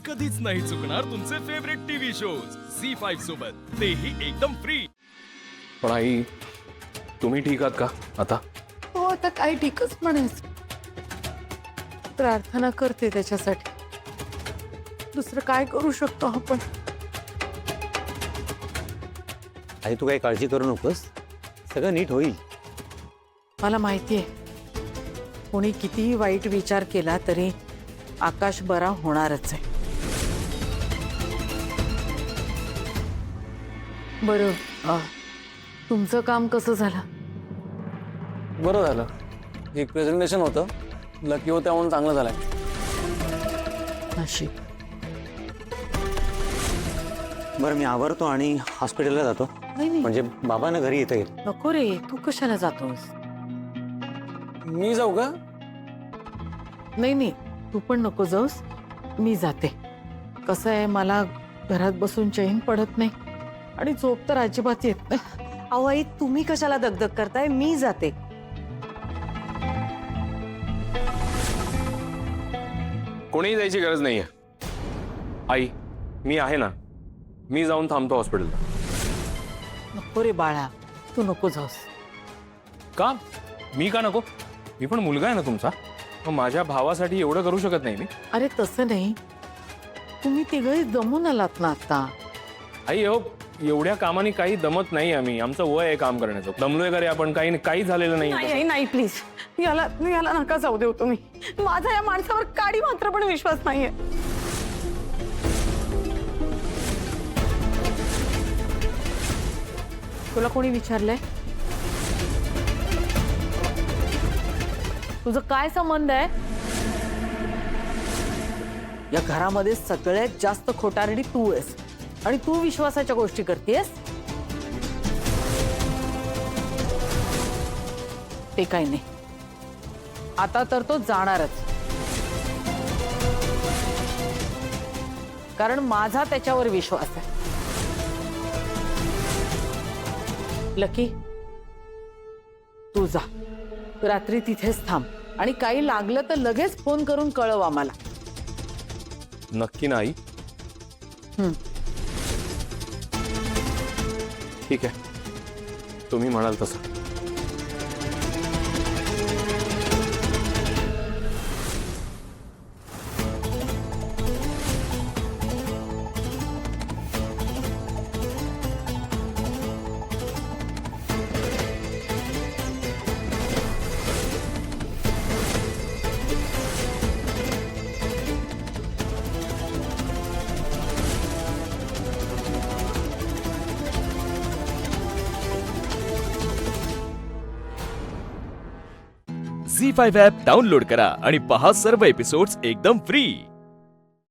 कधीच नाही चुकणार तुमचे फेवरेट टीव्ही शोज झी5 सोबत, तेही एकदम फ्री। पण आई, तुम्ही ठीक आहात का आता? हो, आता काय ठीकच म्हणायचं। प्रार्थना करते त्याच्यासाठी, दुसरं काय करू शकतो आपण? आई तू काही काळजी करू नकोस, सगळं नीट होईल। मला माहितीये, कोणी कितीही वाईट विचार केला तरी आकाश बरा होणारच आहे। बरं, तुमचं काम कसं झालं? बरं झालं, एक प्रेझेंटेशन होतं, लकी होत्या म्हणून चांगलं झालंय। नशीब। बरं मी आवरतो आणि हॉस्पिटलला जातो, नाही नाही म्हणजे बाबांना घरी येता येईल। नको रे, तू कशाला जातोस? मी जाऊ का? नाही नाही, तू पण नको जाऊस, मी जाते। कसं आहे, मला घरात बसून चैन पडत नाही आणि झोप तर अजिबात येत नाही। अहो आई, तुम्ही कशाला दगदग करताय? मी जाते। कोणीही जायची गरज नाहीये आई, मी आहे ना, मी जाऊन थांबतो हॉस्पिटलला। नको रे बाळा, तू नको जाऊस। का? मी का नको? मी पण मुलगा आहे ना तुमचा, मग माझ्या भावासाठी एवढं करू शकत नाही मी? अरे तसं नाही, तुम्ही तिघही जमून आलात ना आता। आई हो, एवढ्या कामाने काही दमत नाही आम्ही, आमचं वय आहे काम करण्याचं, दमलोय का रे आपण? काही झालेलं नाही नाही। आई नाही, प्लीज याला नका जाऊ देऊ तुम्ही। माझा या माणसावर काडी मात्र पण विश्वास नाहीये। तुला कोणी विचारलंय? तुझं काय संबंध आहे? या घरामध्ये सगळ्यात जास्त खोटारडी तू आहेस आणि तू विश्वासाच्या गोष्टी करतेस। ते काही नाही, आता तर तो जाणारच, कारण माझा त्याच्यावर विश्वास आहे। लकी, तू जा, रात्री तिथेच थांब आणि काही लागलं तर लगेच फोन करून कळव आम्हाला। नक्की नाही? ठीक आहे, तुम्ही म्हणाल तसं। झी5 ॲप डाउनलोड करा आणि पहा सर्व एपिसोड्स एकदम फ्री।